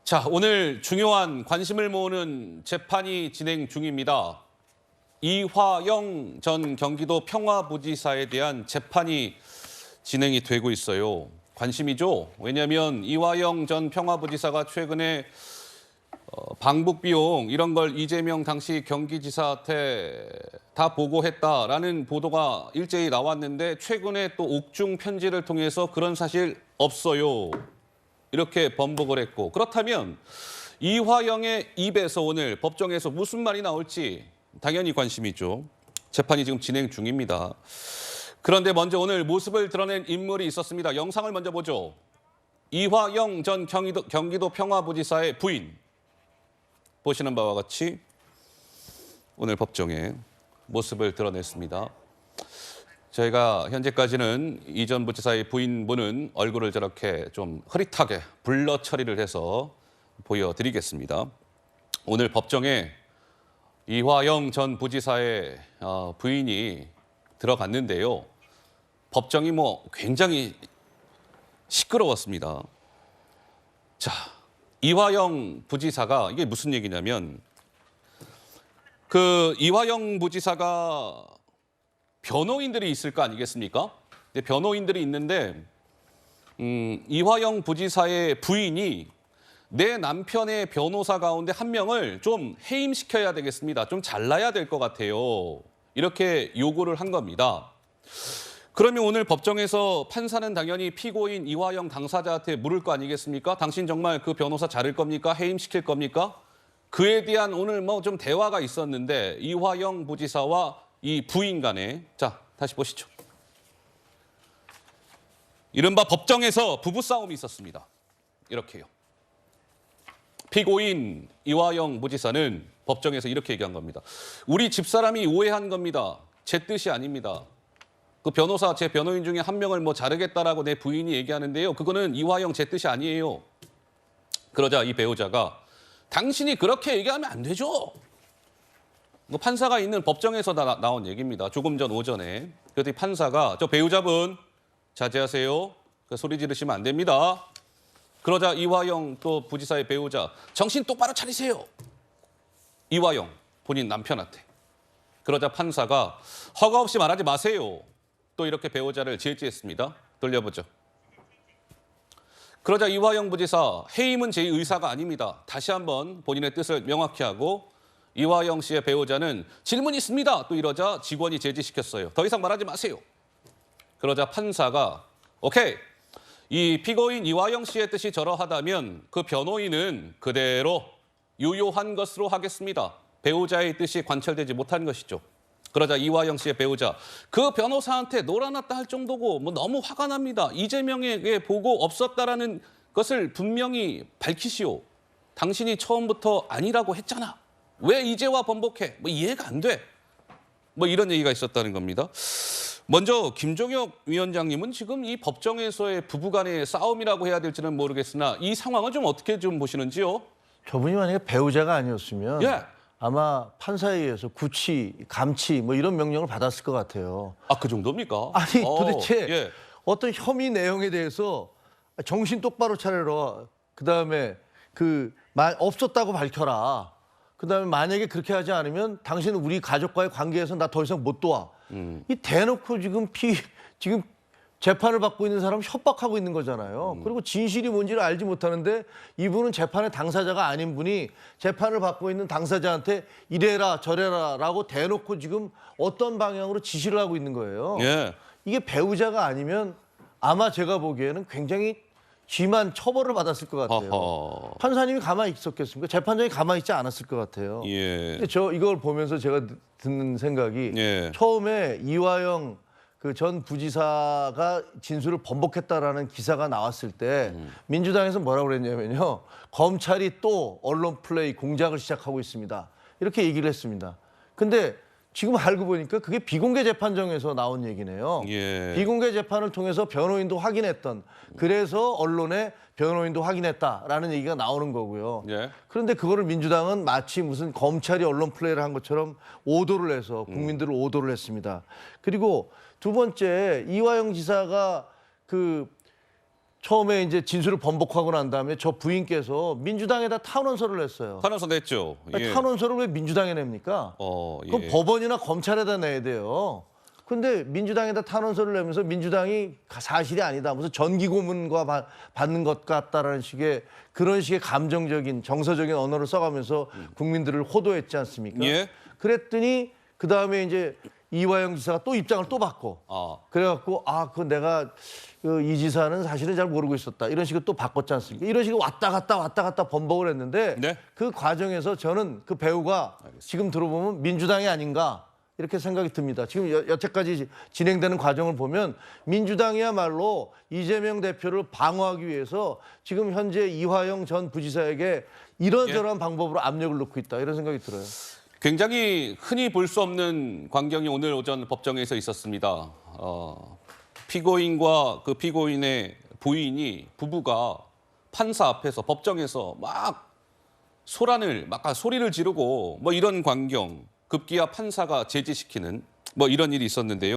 자, 오늘 중요한 관심을 모으는 재판이 진행 중입니다. 이화영 전 경기도 평화부지사에 대한 재판이 진행이 되고 있어요. 관심이죠. 왜냐하면 이화영 전 평화부지사가 최근에 방북 비용 이런 걸 이재명 당시 경기지사한테 다 보고했다라는 보도가 일제히 나왔는데 최근에 또 옥중 편지를 통해서 그런 사실 없어요. 이렇게 번복을 했고, 그렇다면 이화영의 입에서 오늘 법정에서 무슨 말이 나올지 당연히 관심이죠. 재판이 지금 진행 중입니다. 그런데 먼저 오늘 모습을 드러낸 인물이 있었습니다. 영상을 먼저 보죠. 이화영 전 경기도 평화부지사의 부인. 보시는 바와 같이 오늘 법정에 모습을 드러냈습니다. 저희가 현재까지는 이 전 부지사의 부인분은 얼굴을 저렇게 좀 흐릿하게 블러 처리를 해서 보여드리겠습니다. 오늘 법정에 이화영 전 부지사의 부인이 들어갔는데요. 법정이 굉장히 시끄러웠습니다. 자, 이화영 부지사가 이게 무슨 얘기냐면 이화영 부지사가 변호인들이 있을 거 아니겠습니까? 변호인들이 있는데 이화영 부지사의 부인이 내 남편의 변호사 가운데 한 명을 좀 해임시켜야 되겠습니다. 좀 잘라야 될 것 같아요. 이렇게 요구를 한 겁니다. 그러면 오늘 법정에서 판사는 당연히 피고인 이화영 당사자한테 물을 거 아니겠습니까? 당신 정말 그 변호사 자를 겁니까? 해임시킬 겁니까? 그에 대한 오늘 좀 대화가 있었는데 이화영 부지사와 이 부인 간에, 자, 다시 보시죠. 이른바 법정에서 부부싸움이 있었습니다. 이렇게요. 피고인 이화영 부지사는 법정에서 이렇게 얘기한 겁니다. 우리 집사람이 오해한 겁니다. 제 뜻이 아닙니다. 그 변호사, 제 변호인 중에 한 명을 자르겠다라고 내 부인이 얘기하는데요. 그거는 이화영 제 뜻이 아니에요. 그러자 이 배우자가 당신이 그렇게 얘기하면 안 되죠. 판사가 있는 법정에서 나온 얘기입니다. 조금 전 오전에. 그랬더니 판사가 저 배우자분 자제하세요. 소리 지르시면 안 됩니다. 그러자 이화영 또 부지사의 배우자 정신 똑바로 차리세요. 이화영 본인 남편한테. 그러자 판사가 허가 없이 말하지 마세요. 또 이렇게 배우자를 질지했습니다. 돌려보죠. 그러자 이화영 부지사 해임은 제 의사가 아닙니다. 다시 한번 본인의 뜻을 명확히 하고 이화영 씨의 배우자는 질문 있습니다. 또 이러자 직원이 제지시켰어요. 더 이상 말하지 마세요. 그러자 판사가 오케이. 이 피고인 이화영 씨의 뜻이 저러하다면 그 변호인은 그대로 유효한 것으로 하겠습니다. 배우자의 뜻이 관철되지 못한 것이죠. 그러자 이화영 씨의 배우자 그 변호사한테 놀아났다 할 정도고 너무 화가 납니다. 이재명에게 보고 없었다라는 것을 분명히 밝히시오. 당신이 처음부터 아니라고 했잖아. 왜 이제와 번복해? 이해가 안 돼. 이런 얘기가 있었다는 겁니다. 먼저 김종혁 위원장님은 지금 이 법정에서의 부부간의 싸움이라고 해야 될지는 모르겠으나 이 상황을 좀 어떻게 좀 보시는지요? 저분이 만약에 배우자가 아니었으면 예. 아마 판사에 의해서 구치, 감치 이런 명령을 받았을 것 같아요. 아, 그 정도입니까? 아니 도대체 예. 어떤 혐의 내용에 대해서 정신 똑바로 차려라. 그다음에 없었다고 밝혀라. 그다음에 만약에 그렇게 하지 않으면 당신은 우리 가족과의 관계에서 나 더 이상 못 도와. 이 대놓고 지금 재판을 받고 있는 사람 협박하고 있는 거잖아요. 그리고 진실이 뭔지를 알지 못하는데 이분은 재판의 당사자가 아닌 분이 재판을 받고 있는 당사자한테 이래라 저래라라고 대놓고 지금 어떤 방향으로 지시를 하고 있는 거예요. 예. 이게 배우자가 아니면 아마 제가 보기에는 굉장히 심한 처벌을 받았을 것 같아요. 허허. 판사님이 가만히 있었겠습니까? 재판장이 가만히 있지 않았을 것 같아요. 예. 근데 이걸 보면서 제가 듣는 생각이 예. 처음에 이화영 전 부지사가 진술을 번복했다라는 기사가 나왔을 때 민주당에서 뭐라고 그랬냐면요. 검찰이 또 언론 플레이 공작을 시작하고 있습니다. 이렇게 얘기를 했습니다. 근데 지금 알고 보니까 그게 비공개 재판정에서 나온 얘기네요. 예. 비공개 재판을 통해서 변호인도 확인했던, 그래서 언론에 변호인도 확인했다라는 얘기가 나오는 거고요. 예. 그런데 그거를 민주당은 마치 무슨 검찰이 언론 플레이를 한 것처럼 오도를 해서 국민들을 오도를 했습니다. 그리고 두 번째, 이화영 지사가 처음에 이제 진술을 번복하고 난 다음에 저 부인께서 민주당에다 탄원서를 냈어요. 탄원서 냈죠. 예. 탄원서를 왜 민주당에 냅니까? 그럼 예. 법원이나 검찰에다 내야 돼요. 근데 민주당에다 탄원서를 내면서 민주당이 사실이 아니다. 무슨 전기고문과 받는 것 같다라는 식의 그런 식의 감정적인 정서적인 언어를 써가면서 국민들을 호도했지 않습니까? 예. 그랬더니 그 다음에 이제 이화영 지사가 또 입장을 또 바꿔. 그래갖고 그건 내가 이 지사는 사실은 잘 모르고 있었다. 이런 식으로 또 바꿨지 않습니까? 이런 식으로 왔다 갔다 번복을 했는데 네. 그 과정에서 저는 그 배우가 지금 들어보면 민주당이 아닌가 이렇게 생각이 듭니다. 지금 여태까지 진행되는 과정을 보면 민주당이야말로 이재명 대표를 방어하기 위해서 지금 현재 이화영 전 부지사에게 이런저런 방법으로 압력을 넣고 있다. 이런 생각이 들어요. 굉장히 흔히 볼 수 없는 광경이 오늘 오전 법정에서 있었습니다. 피고인과 그 피고인의 부인이 부부가 판사 앞에서 법정에서 막 소리를 지르고 뭐 이런 광경, 급기야 판사가 제지시키는 뭐 이런 일이 있었는데요.